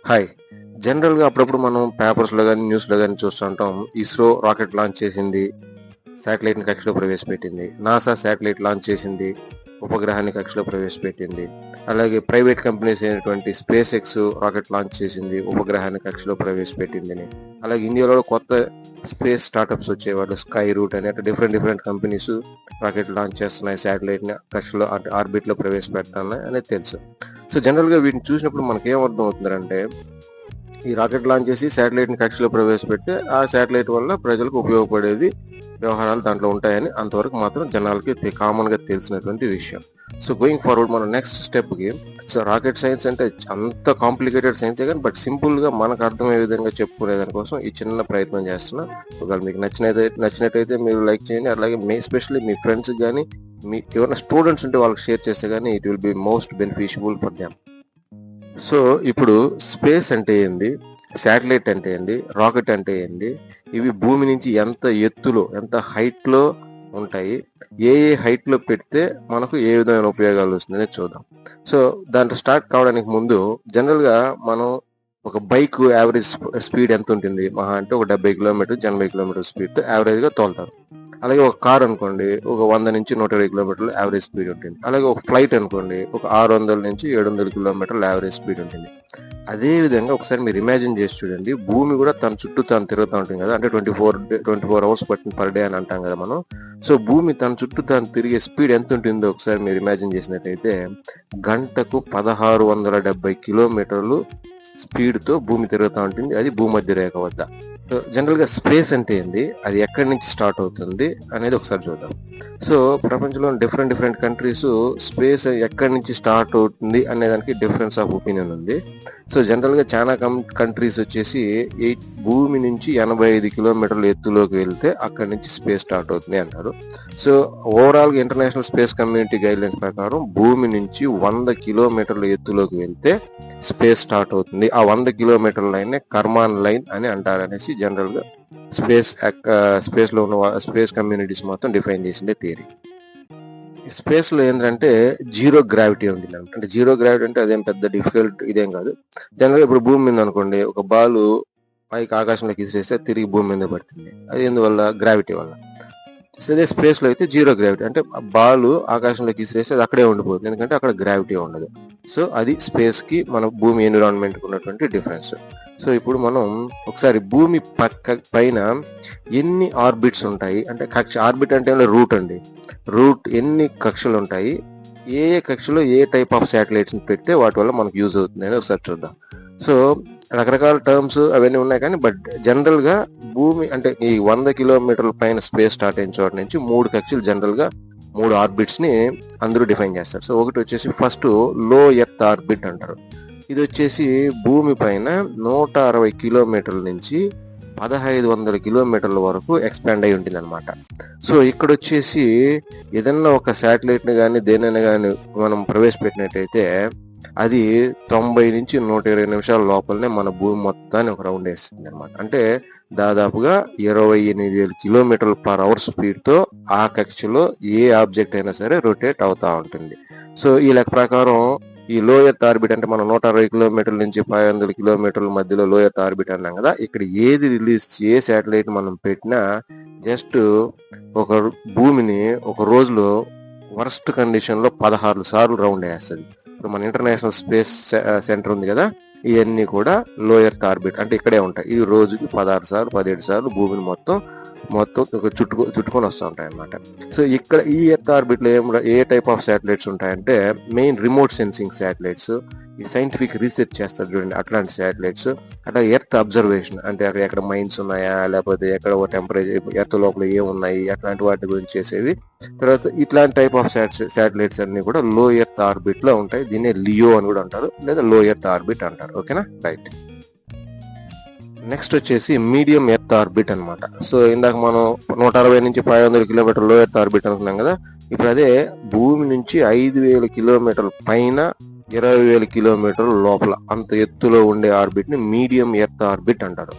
Hi. జనరల్‌గా అప్పుడప్పుడు మనం పేపర్స్‌లో గాని, న్యూస్‌లో గాని చూస్తుంటాం. ఇస్రో రాకెట్ లాంచ్ చేసింది. శాటిలైట్‌ని కక్షలో ప్రవేశపెట్టింది. నాసా శాటిలైట్ లాంచ్ చేసింది. ఉపగ్రహాన్ని కక్షలో ప్రవేశపెట్టింది. అలాగే ప్రైవేట్ కంపెనీస్ అయినటువంటి స్పేస్ ఎక్స్ రాకెట్ లాంచ్ చేసింది. ఉపగ్రహాన్ని కక్షలో ప్రవేశపెట్టిందని. అలాగే ఇండియాలో కొత్త స్పేస్ స్టార్టప్స్ వచ్చాయి. వాళ్ళు స్కై రూట్ అని అట్లా డిఫరెంట్ కంపెనీస్ రాకెట్ లాంచ్ చేస్తున్నాయి. శాటిలైట్‌ని కక్షలో ఆర్బిట్‌లో ప్రవేశపెడుతున్నాయి అనేది తెలుసు. సో జనరల్‌గా వీటిని చూసినప్పుడు మనకేం అర్థం అవుతుందంటే ఈ రాకెట్ లాంచ్ చేసి శాటిలైట్‌ని కక్షలో ప్రవేశపెడితే ఆ శాటిలైట్ వల్ల ప్రజలకు ఉపయోగపడేది వ్యవహారాలు దాంట్లో ఉంటాయని అంతవరకు మాత్రం జనాలకి కామన్‌గా తెలిసినటువంటి విషయం. సో గోయింగ్ ఫార్వర్డ్ మనం నెక్స్ట్ స్టెప్‌కి రాకెట్ సైన్స్ అంటే అంత కాంప్లికేటెడ్ సైన్సే కానీ బట్ సింపుల్‌గా మనకు అర్థమయ్యే విధంగా చెప్పుకునే దానికోసం ఈ చిన్న ప్రయత్నం చేస్తున్నా. ఒకవేళ మీకు నచ్చినట్టయితే మీరు లైక్ చేయండి. అలాగే ఎస్పెషల్లీ మీ ఫ్రెండ్స్‌కి గానీ, మీకు ఎవరైనా స్టూడెంట్స్ ఉంటే వాళ్ళకి షేర్ చేస్తే గానీ it will be most beneficiable for them. So ఇప్పుడు స్పేస్ అంటే ఏంది? శాటిలైట్ అంటే ఏంది? రాకెట్ అంటే ఏంది? ఇవి భూమి నుంచి ఎంత ఎత్తులో, ఎంత హైట్‌లో ఉంటాయి? ఏ హైట్‌లో పెడితే మనకు ఏ విధమైన ఉపయోగాలు వస్తుందనేది చూద్దాం. సో దాంట్లో స్టార్ట్ కావడానికి ముందు జనరల్‌గా మనం ఒక బైక్ యావరేజ్ స్పీడ్ ఎంత ఉంటుంది? మహా అంటే ఒక 70 కిలోమీటర్లు, 80 కిలోమీటర్ల స్పీడ్‌తో యావరేజ్‌గా తోలుతారు. అలాగే ఒక కార్ అనుకోండి ఒక 100-120 కిలోమీటర్లు యావరేజ్ స్పీడ్ ఉంటుంది. అలాగే ఒక ఫ్లైట్ అనుకోండి ఒక 600-700 కిలోమీటర్ల యావరేజ్ స్పీడ్ ఉంటుంది. అదే విధంగా ఒకసారి మీరు ఇమాజిన్ చేసి చూడండి. భూమి కూడా తన చుట్టూ తాను తిరుగుతూ ఉంటుంది కదా! అంటే 24 అవర్స్ పర్ డే అని అంటాం కదా మనం. సో భూమి తన చుట్టూ తాను తిరిగే స్పీడ్ ఎంత ఉంటుందో ఒకసారి మీరు ఇమాజిన్ చేసినట్టయితే గంటకు 1670 కిలోమీటర్లు స్పీడ్‌తో భూమి తిరుగుతా ఉంటుంది. అది భూమధ్య రేఖ వద్ద. సో జనరల్‌గా స్పేస్ అంటే ఏంది? అది ఎక్కడి నుంచి స్టార్ట్ అవుతుంది? అనేది ఒకసారి చూద్దాం. సో ప్రపంచంలోని డిఫరెంట్ కంట్రీస్ స్పేస్ ఎక్కడి నుంచి స్టార్ట్ అవుతుంది అనే దానికి డిఫరెన్స్ ఆఫ్ ఒపీనియన్ ఉంది. సో జనరల్‌గా చాలా కంట్రీస్ వచ్చేసి భూమి నుంచి 85 కిలోమీటర్ల ఎత్తులోకి వెళ్తే అక్కడి నుంచి స్పేస్ స్టార్ట్ అవుతుంది అంటారు. సో ఓవరాల్‌గా ఇంటర్నేషనల్ స్పేస్ కమ్యూనిటీ గైడ్‌లైన్స్ ప్రకారం భూమి నుంచి 100 కిలోమీటర్ల ఎత్తులోకి వెళ్తే స్పేస్ స్టార్ట్ అవుతుంది. ఆ 100 కిలోమీటర్ల లైన్‌నే కర్మాన్ లైన్ అని అంటారనేసి జనరల్‌గా స్పేస్‌లో ఉన్న స్పేస్ కమ్యూనిటీస్ మొత్తం డిఫైన్ చేసిందే థియరీ. స్పేస్‌లో ఏంటంటే జీరో గ్రావిటీ ఉంటుందన్నమాట. అంటే జీరో గ్రావిటీ అంటే అదేం పెద్ద డిఫికల్ట్ ఇదేం కాదు. జనరల్‌గా ఇప్పుడు భూమి మీద అనుకోండి ఒక బాలు పైకి ఆకాశంలోకి విసిరేస్తే తిరిగి భూమి మీద పడుతుంది. అది ఎందువల్ల? గ్రావిటీ వల్ల. అదే స్పేస్‌లో అయితే జీరో గ్రావిటీ. అంటే బాలు ఆకాశంలోకి విసిరేస్తే అది అక్కడే ఉండిపోతుంది. ఎందుకంటే అక్కడ గ్రావిటీ ఉండదు. సో అది స్పేస్‌కి మన భూమి ఎన్విరాన్మెంట్‌కి ఉన్నటువంటి డిఫరెన్స్. సో ఇప్పుడు మనం ఒకసారి భూమి పైన ఎన్ని ఆర్బిట్స్ ఉంటాయి? అంటే కక్ష ఆర్బిట్ అంటే రూట్ అండి. రూట్ ఎన్ని కక్షలు ఉంటాయి? ఏ కక్షలో ఏ టైప్ ఆఫ్ శాటిలైట్స్‌ని పెడితే వాటి వల్ల మనకు యూజ్ అవుతుంది అనేది ఒకసారి చూద్దాం. సో రకరకాల టర్మ్స్ అవన్నీ ఉన్నాయి కానీ బట్ జనరల్‌గా భూమి అంటే ఈ 100 కిలోమీటర్ల పైన స్పేస్ స్టార్ట్ అయిన చోట నుంచి 3 కక్షలు జనరల్‌గా 3 ఆర్బిట్స్‌ని అందరూ డిఫైన్ చేస్తారు. సో ఒకటి వచ్చేసి ఫస్ట్ లో ఎర్త్ ఆర్బిట్ అంటారు. ఇది వచ్చేసి భూమి పైన 160 కిలోమీటర్ల నుంచి 1500 కిలోమీటర్ల వరకు ఎక్స్పాండ్ అయి ఉంటుందన్నమాట. సో ఇక్కడ వచ్చేసి ఏదన్నా ఒక శాటిలైట్‌ని కానీ దేనైనా కానీ మనం ప్రవేశపెట్టినట్టయితే అది 90-120 నిమిషాల లోపలనే మన భూమి మొత్తాన్ని ఒక రౌండ్ వేస్తుంది అనమాట. అంటే దాదాపుగా 28,000 కిలోమీటర్ల పర్ అవర్ స్పీడ్‌తో ఆ కక్షలో ఏ ఆబ్జెక్ట్ అయినా సరే రొటేట్ అవుతా ఉంటుంది. సో ఈ లెక్క ప్రకారం ఈ లో ఎర్త్ ఆర్బిట్ అంటే మనం 160 కిలోమీటర్ల నుంచి 500 కిలోమీటర్ల మధ్యలో లో ఎర్త్ ఆర్బిట్ అన్నాం కదా! ఇక్కడ ఏ శాటిలైట్ మనం పెట్టినా జస్ట్ ఒక భూమిని ఒక రోజులో వర్స్ట్ కండిషన్‌లో 16 సార్లు రౌండ్ వేస్తది. ఇప్పుడు మన ఇంటర్నేషనల్ స్పేస్ సెంటర్ ఉంది కదా! ఇవన్నీ కూడా లో ఎర్త్ ఆర్బిట్ అంటే ఇక్కడే ఉంటాయి. ఇవి రోజుకి 16 సార్లు, 17 సార్లు భూమిని మొత్తం చుట్టుకొని వస్తూ ఉంటాయి అన్నమాట. సో ఇక్కడ ఈ ఎర్త్ ఆర్బిట్‌లో ఏ టైప్ ఆఫ్ శాటిలైట్స్ ఉంటాయంటే మెయిన్ రిమోట్ సెన్సింగ్ శాటిలైట్స్, ఈ సైంటిఫిక్ రీసెర్చ్ చేస్తారు చూడండి అట్లాంటి శాటిలైట్స్, అట్లా ఎర్త్ అబ్జర్వేషన్ అంటే అక్కడ ఎక్కడ మైన్స్ ఉన్నాయా లేకపోతే ఎక్కడ టెంపరేచర్ ఎర్త్ లోపల ఏమున్నాయి అట్లాంటి వాటి గురించి చేసేవి. తర్వాత ఇట్లాంటి టైప్ ఆఫ్ శాటిలైట్స్ అన్ని కూడా లో ఎర్త్ ఆర్బిట్ లో ఉంటాయి. దీన్ని లియో అని కూడా అంటారు లేదా లో ఎర్త్ ఆర్బిట్ అంటారు. ఓకేనా? రైట్. నెక్స్ట్ వచ్చేసి మీడియం ఎర్త్ ఆర్బిట్ అనమాట. సో ఇందాక మనం 160-500 కిలోమీటర్ లో ఎర్త్ ఆర్బిట్ అనుకున్నాం కదా! ఇప్పుడు అదే భూమి నుంచి 5,000 కిలోమీటర్ల పైన 20,000 కిలోమీటర్ల లోపల అంత ఎత్తులో ఉండే ఆర్బిట్ ని మీడియం ఎర్త్ ఆర్బిట్ అంటారు.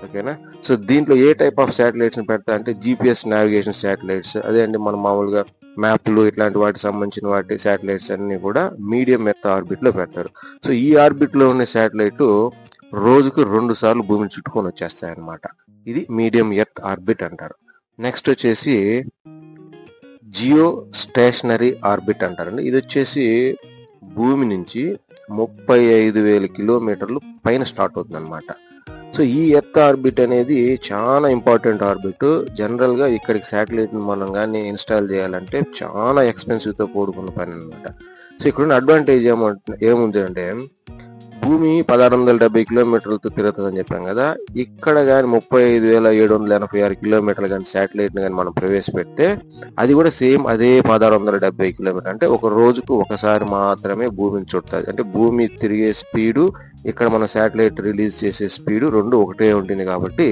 ఓకేనా? సో దీంట్లో ఏ టైప్ ఆఫ్ శాటిలైట్స్ ని పెడతా అంటే జీపీఎస్ నావిగేషన్ శాటిలైట్స్, అదే అండి మనం మామూలుగా మ్యాప్లు ఇట్లాంటి వాటికి సంబంధించిన వాటి శాటిలైట్స్ అన్ని కూడా మీడియం ఎర్త్ ఆర్బిట్ లో పెడతారు. సో ఈ ఆర్బిట్ లో ఉన్న శాటిలైట్ రోజుకు 2 సార్లు భూమిని చుట్టుకొని వచ్చేస్తాయి అన్నమాట. ఇది మీడియం ఎర్త్ ఆర్బిట్ అంటారు. నెక్స్ట్ వచ్చేసి జియో స్టేషనరీ ఆర్బిట్ అంటారండి. ఇది వచ్చేసి భూమి నుంచి 35,000 కిలోమీటర్లు పైన స్టార్ట్ అవుతుంది అనమాట. సో ఈ ఎర్త్ ఆర్బిట్ అనేది చాలా ఇంపార్టెంట్ ఆర్బిట్. జనరల్గా ఇక్కడికి శాటిలైట్ని మనం కానీ ఇన్స్టాల్ చేయాలంటే చాలా ఎక్స్పెన్సివ్తో కూడుకున్న పని అనమాట. సో ఇక్కడున్న అడ్వాంటేజ్ ఏముంది అంటే భూమి 1670 కిలోమీటర్లతో తిరుగుతుందని చెప్పాం కదా. ఇక్కడ కానీ 35,786 కిలోమీటర్లు కానీ శాటిలైట్ని కానీ మనం ప్రవేశపెడితే అది కూడా సేమ్ అదే 1670 కిలోమీటర్, అంటే ఒక రోజుకు ఒకసారి మాత్రమే భూమిని చుడుతుంది. అంటే భూమి తిరిగే స్పీడు, ఇక్కడ మన శాటిలైట్ రిలీజ్ చేసే స్పీడు రెండు ఒకటే ఉంటుంది. కాబట్టి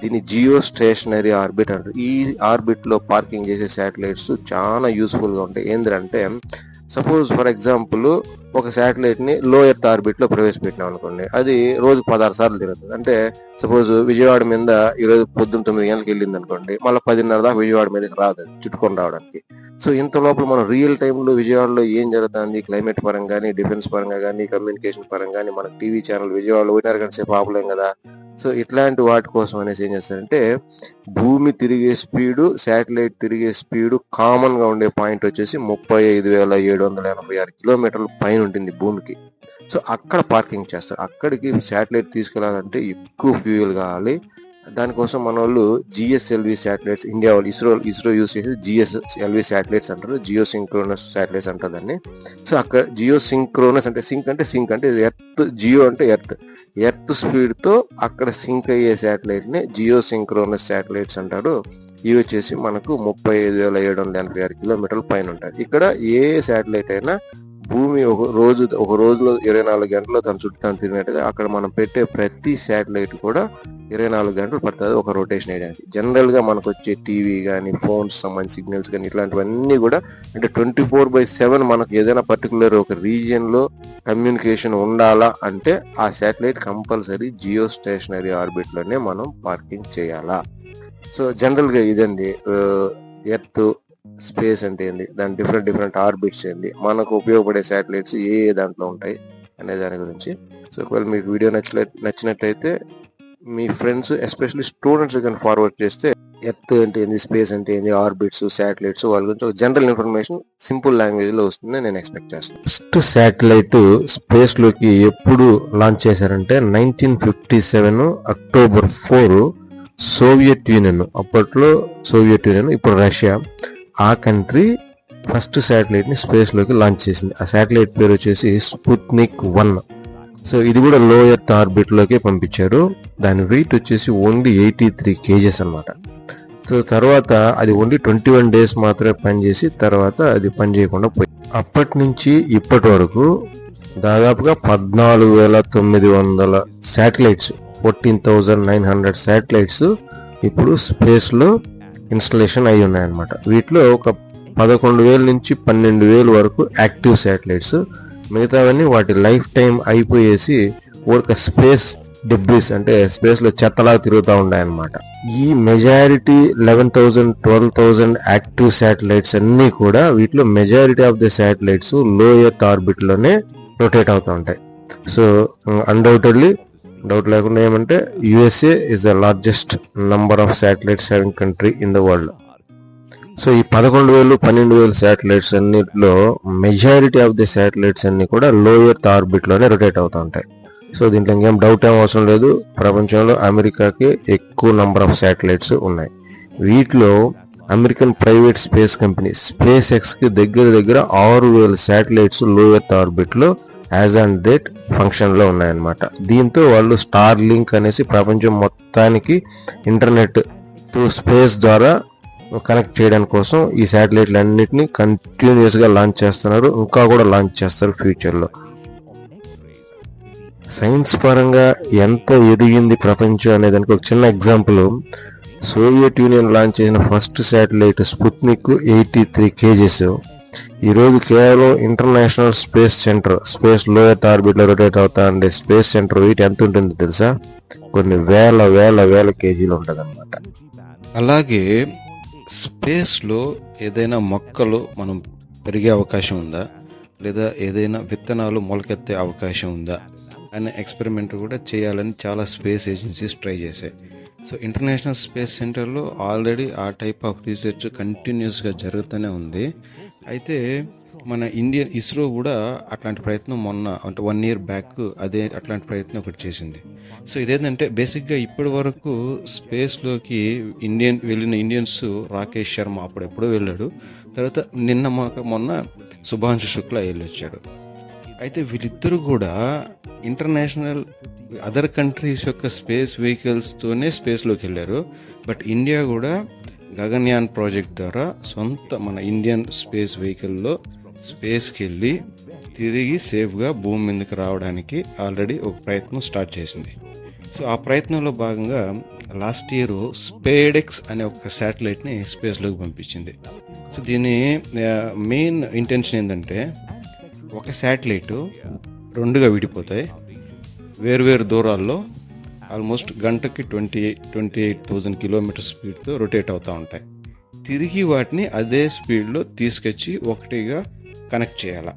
దీన్ని జియో స్టేషనరీ ఆర్బిట్ అంటారు. ఈ ఆర్బిట్లో పార్కింగ్ చేసే శాటిలైట్స్ చాలా యూస్ఫుల్గా ఉంటాయి. ఏంటంటే సపోజ్ ఫర్ ఎగ్జాంపుల్ ఒక శాటిలైట్ని లో ఎర్త్ ఆర్బిట్లో ప్రవేశపెట్టినాం అనుకోండి, అది రోజుకు 16 సార్లు తిరుగుతుంది. అంటే సపోజ్ విజయవాడ మీద ఈరోజు పొద్దున్న 9 గంటలకు వెళ్ళింది అనుకోండి, మళ్ళీ 10:30 దాకా విజయవాడ మీదకి రాదు చుట్టుకొని రావడానికి. సో ఇంత లోపల మనం రియల్ టైంలో విజయవాడలో ఏం జరుగుతుంది, క్లైమేట్ పరంగా కానీ, డిఫెన్స్ పరంగా కానీ, కమ్యూనికేషన్ పరంగా కానీ, మన టీవీ ఛానల్ విజయవాడలో 1.5 గంట సేపు ఆపలేం కదా. సో ఇట్లాంటి వాటి కోసం అనేసి ఏం చేస్తారంటే భూమి తిరిగే స్పీడు, శాటిలైట్ తిరిగే స్పీడు కామన్ గా ఉండే పాయింట్ వచ్చేసి 35,786 కిలోమీటర్ల పైన ఉంటుంది భూమికి. సో అక్కడ పార్కింగ్ చేస్తారు. అక్కడికి శాటిలైట్ తీసుకెళ్లాలంటే ఎక్కువ ఫ్యూయల్ కావాలి. దానికోసం మన వాళ్ళు జిఎస్ఎల్వి శాటిలైట్స్, ఇండియా వాళ్ళు ఇస్రో యూస్ చేసి జిఎస్ఎల్వి శాటిలైట్స్ అంటారు, జియో సింక్రోనస్ శాటిలైట్స్ అంటారు దాన్ని. సో అక్కడ జియో సింక్రోనస్ అంటే సింక్ అంటే ఎర్త్, జియో అంటే ఎర్త్ స్పీడ్ తో అక్కడ సింక్ అయ్యే శాటిలైట్ ని జియో సింక్రోనస్ శాటిలైట్స్ అంటారు. ఇవి వచ్చేసి మనకు 35,786 కిలోమీటర్ల పైన ఉంటాయి. ఇక్కడ ఏ శాటిలైట్ అయినా భూమి ఒక రోజులో 24 గంటలు తన చుట్టూ తను తిరిగినట్టుగా అక్కడ మనం పెట్టే ప్రతి శాటిలైట్ కూడా 24 గంటలు పడుతుంది ఒక రొటేషన్ వేయడానికి. జనరల్ గా మనకు వచ్చే టీవీ కానీ, ఫోన్స్ సంబంధించి సిగ్నల్స్ కానీ, ఇట్లాంటివన్నీ కూడా అంటే 24/7 మనకు ఏదైనా పర్టికులర్ ఒక రీజియన్ లో కమ్యూనికేషన్ ఉండాలా అంటే ఆ satellite compulsory geostationary orbit లోనే మనం పార్కింగ్ చేయాలా. సో జనరల్ గా ఇదండి ఎర్త్, స్పేస్ అంటే ఏంది, దాని డిఫరెంట్ ఆర్బిట్స్ ఏంది, మనకు ఉపయోగపడే శాటిలైట్స్ ఏ దాంట్లో ఉంటాయి అనే దాని గురించి. సో ఒకవేళ మీకు వీడియో నచ్చినట్లయితే మీ ఫ్రెండ్స్ ఎస్పెషల్లీ స్టూడెంట్స్ కానీ ఫార్వర్డ్ చేస్తే ఎర్త్ అంటే ఏంది, స్పేస్ అంటే ఏంది, ఆర్బిట్స్, శాటిలైట్స్ వాళ్ళ గురించి ఒక జనరల్ ఇన్ఫర్మేషన్ సింపుల్ లాంగ్వేజ్ లో వస్తుందని నేను ఎక్స్పెక్ట్ చేస్తాను. ఫస్ట్ శాటిలైట్ స్పేస్ లోకి ఎప్పుడు లాంచ్ చేశారంటే 1957 అక్టోబర్ 4 సోవియట్ యూనియన్, అప్పట్లో సోవియట్ యూనియన్, ఇప్పుడు రష్యా, ఆ కంట్రీ ఫస్ట్ శాటిలైట్ ని స్పేస్ లోకి లాంచ్ చేసింది. ఆ శాటిలైట్ పేరు వచ్చేసి స్పుత్నిక్ 1. సో ఇది కూడా లో ఎర్త్ ఆర్బిట్ లోకి పంపించారు. దాని వెయిట్ వచ్చేసి ఓన్లీ 83 kgs అనమాట. సో తర్వాత అది ఓన్లీ 21 days మాత్రమే పనిచేసి తర్వాత అది పని చేయకుండా పోయింది. అప్పటి నుంచి ఇప్పటి వరకు దాదాపుగా 14,900 శాటిలైట్స్, 14,900 శాటిలైట్స్ ఇప్పుడు స్పేస్ లో ఇన్స్టలేషన్ అయి ఉన్నాయన్నమాట. వీటిలో ఒక 11,000 నుంచి 12,000 వరకు యాక్టివ్ శాటిలైట్స్, మిగతావన్నీ వాటి లైఫ్ టైం అయిపోయేసి ఒక స్పేస్ డెబ్రిస్ అంటే స్పేస్ లో చెత్తలా తిరుగుతూ ఉన్నాయన్నమాట. ఈ మెజారిటీ 11,000, 12,000 యాక్టివ్ శాటిలైట్స్ అన్ని కూడా వీటిలో మెజారిటీ ఆఫ్ ద శాటిలైట్స్ లో ఎర్త్ ఆర్బిట్ లోనే రొటేట్ అవుతూ ఉంటాయి. సో అన్డౌటెడ్లీ డౌట్ లేకుండా ఏమంటే USA is the largest number of satellites having country in the world. So ఈ 11,000, 12,000 శాటిలైట్స్ అన్నిటిలో మెజారిటీ ఆఫ్ ది శాటిలైట్స్ అన్ని కూడా లో ఎర్త్ ఆర్బిట్ లోనే రొటేట్ అవుతూ ఉంటాయి. సో దీంట్లో ఇంకేం డౌట్ ఏం అవసరం లేదు. ప్రపంచంలో అమెరికాకి ఎక్కువ నంబర్ ఆఫ్ శాటిలైట్స్ ఉన్నాయి. వీటిలో American private space company space X కి దగ్గర 6,000 శాటిలైట్స్ లో ఎర్త్ ఆర్బిట్ లో యాజ్ అండ్ డేట్ ఫంక్షన్ లో ఉన్నాయన్నమాట. దీంతో వాళ్ళు స్టార్ లింక్ అనేసి ప్రపంచం మొత్తానికి ఇంటర్నెట్ త్రూ స్పేస్ ద్వారా కనెక్ట్ చేయడానికి కోసం ఈ శాటిలైట్లు అన్నిటిని కంటిన్యూస్ గా లాంచ్ చేస్తున్నారు. ఇంకా కూడా లాంచ్ చేస్తారు ఫ్యూచర్ లో. సైన్స్ పరంగా ఎంత ఎదిగింది ప్రపంచం అనేదానికి ఒక చిన్న ఎగ్జాంపుల్, సోవియట్ యూనియన్ లాంచ్ చేసిన ఫస్ట్ శాటిలైట్ స్పుత్నిక్ 83 kgs. ఈరోజు కేవలం ఇంటర్నేషనల్ స్పేస్ సెంటర్, స్పేస్ లో ఎర్త్ ఆర్బిట్ లో రొటేట్ అవుతా ఉండే స్పేస్ సెంటర్ వెయిట్ ఎంత ఉంటుందో తెలుసా? కొన్ని వేల కేజీలు ఉంటుంది అనమాట. అలాగే స్పేస్లో ఏదైనా మొక్కలు మనం పెరిగే అవకాశం ఉందా, లేదా ఏదైనా విత్తనాలు మొలకెత్తే అవకాశం ఉందా అనే ఎక్స్పెరిమెంట్ కూడా చేయాలని చాలా స్పేస్ ఏజెన్సీస్ ట్రై చేశాయి. సో ఇంటర్నేషనల్ స్పేస్ సెంటర్లో ఆల్రెడీ ఆ టైప్ ఆఫ్ రీసెర్చ్ కంటిన్యూస్గా జరుగుతూనే ఉంది. అయితే మన ఇండియన్ ఇస్రో కూడా అట్లాంటి ప్రయత్నం మొన్న అంటే 1 year బ్యాక్ అట్లాంటి ప్రయత్నం ఒకటి చేసింది. సో ఇదేంటంటే బేసిక్గా ఇప్పటి వరకు స్పేస్లోకి వెళ్ళిన ఇండియన్స్ రాకేష్ శర్మ అప్పుడెప్పుడో వెళ్ళాడు. తర్వాత మొన్న శుభాంశు శుక్లా వెళ్ళొచ్చాడు. అయితే వీళ్ళిద్దరూ కూడా ఇంటర్నేషనల్ అదర్ కంట్రీస్ యొక్క స్పేస్ వెహికల్స్తోనే స్పేస్లోకి వెళ్ళారు. బట్ ఇండియా కూడా గగన్యాన్ ప్రాజెక్ట్ ద్వారా సొంత మన ఇండియన్ స్పేస్ వెహికల్లో స్పేస్కి వెళ్ళి తిరిగి సేఫ్గా భూమి మీదకి రావడానికి ఆల్రెడీ ఒక ప్రయత్నం స్టార్ట్ చేసింది. సో ఆ ప్రయత్నంలో భాగంగా లాస్ట్ ఇయర్ స్పేడెక్స్ అనే ఒక శాటిలైట్ని స్పేస్లోకి పంపించింది. సో దీని మెయిన్ ఇంటెన్షన్ ఏంటంటే ఒక శాటిలైటు 2గా విడిపోతాయి, వేరువేరు దూరాల్లో ఆల్మోస్ట్ గంటకి 28,000 కిలోమీటర్ స్పీడ్తో రొటేట్ అవుతూ ఉంటాయి. తిరిగి వాటిని అదే స్పీడ్లో తీసుకొచ్చి ఒకటిగా కనెక్ట్ చేయాలి.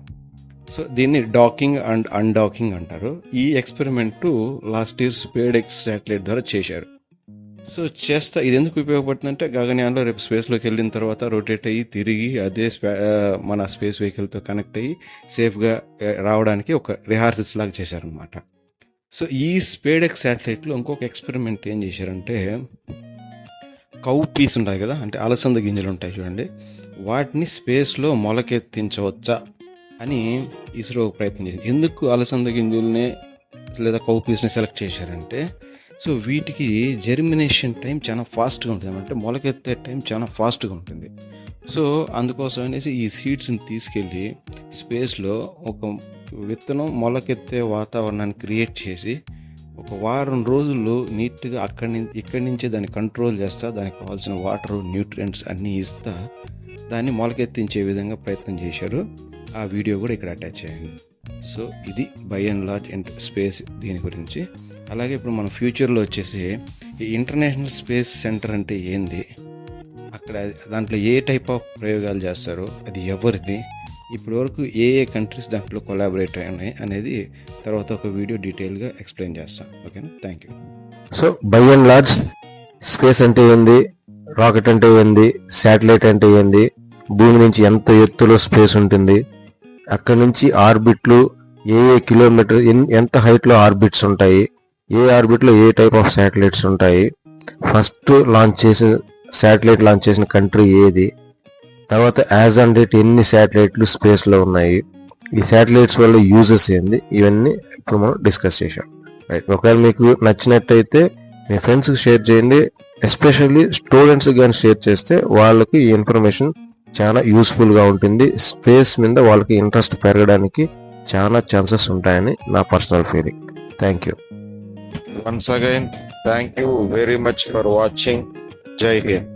సో దీన్ని డాకింగ్ అండ్ అన్డాకింగ్ అంటారు. ఈ experiment last year SpaDeX satellite ద్వారా చేశారు. సో ఇది ఎందుకు ఉపయోగపడుతుందంటే గగన్యాన్లో రేపు స్పేస్లోకి వెళ్ళిన తర్వాత రొటేట్ అయ్యి తిరిగి అదే మన స్పేస్ వెహికల్తో కనెక్ట్ అయ్యి సేఫ్గా రావడానికి ఒక రిహార్సల్స్ లాగా చేశారనమాట. సో ఈ స్పేడెక్స్ శాటిలైట్లో ఇంకొక ఎక్స్పెరిమెంట్ ఏం చేశారంటే కౌ పీస్ ఉంటాయి కదా, అంటే అలసంద గింజలు ఉంటాయి చూడండి, వాటిని స్పేస్లో మొలకెత్తించవచ్చా అని ఇస్రో ప్రయత్నం చేసింది. ఎందుకు అలసంద గింజల్ని లేదా కౌ పీస్ని సెలెక్ట్ చేశారంటే సో వీటికి జెర్మినేషన్ టైం చాలా ఫాస్ట్గా ఉంటుంది, అంటే మొలకెత్తే టైం చాలా ఫాస్ట్గా ఉంటుంది. సో అందుకోసం అనేసి ఈ సీడ్స్ని తీసుకెళ్ళి స్పేస్లో ఒక విత్తనం మొలకెత్తే వాతావరణాన్ని క్రియేట్ చేసి ఒక వారం రోజులు నీట్గా ఇక్కడి నుంచే దాన్ని కంట్రోల్ చేస్తా, దానికి కావాల్సిన వాటర్ న్యూట్రియంట్స్ అన్నీ ఇస్తా దాన్ని మొలకెత్తించే విధంగా ప్రయత్నం చేశారు. ఆ వీడియో కూడా ఇక్కడ అటాచ్ చేయండి. సో ఇది బై అండ్ లార్జ్ స్పేస్ దీని గురించి. అలాగే ఇప్పుడు మన ఫ్యూచర్లో వచ్చేసి ఈ ఇంటర్నేషనల్ స్పేస్ సెంటర్ అంటే ఏంది, అక్కడ దాంట్లో ఏ టైప్ ఆఫ్ ప్రయోగాలు చేస్తారు, అది ఎవరిది, ఇప్పటి వరకు ఏ కంట్రీస్ దాంట్లో కొలాబరేట్ అయినాయి అనేది తర్వాత ఒక వీడియో డీటెయిల్గా ఎక్స్ప్లెయిన్ చేస్తాను. ఓకేనా, thank you. So by and large space అంటే ఏంది, రాకెట్ అంటే ఏంది, శాటిలైట్ అంటే ఏంది, భూమి నుంచి ఎంత ఎత్తులో స్పేస్ ఉంటుంది, అక్కడ నుంచి ఆర్బిట్లు ఏ కిలోమీటర్ ఎంత హైట్లో ఆర్బిట్స్ ఉంటాయి, ఏ ఆర్బిట్లో ఏ టైప్ ఆఫ్ శాటిలైట్స్ ఉంటాయి, ఫస్ట్ శాటిలైట్ లాంచ్ చేసిన కంట్రీ ఏది, తర్వాత యాజ్ ఆన్ డేట్ ఎన్ని శాటిలైట్లు స్పేస్లో ఉన్నాయి, ఈ శాటిలైట్స్ వల్ల యూజెస్ ఏంది, ఇవన్నీ ఇప్పుడు మనం డిస్కస్ చేసాం. రైట్, ఒకవేళ మీకు నచ్చినట్టయితే మీ ఫ్రెండ్స్కి షేర్ చేయండి. ఎస్పెషల్లీ స్టూడెంట్స్కి కానీ షేర్ చేస్తే వాళ్ళకి ఈ ఇన్ఫర్మేషన్ చాలా యూస్ఫుల్గా ఉంటుంది. స్పేస్ మీద వాళ్ళకి ఇంట్రెస్ట్ పెరగడానికి చాలా ఛాన్సెస్ ఉంటాయని నా personal feeling. Thank you. Once again, thank you very much for watching. Jai Hind.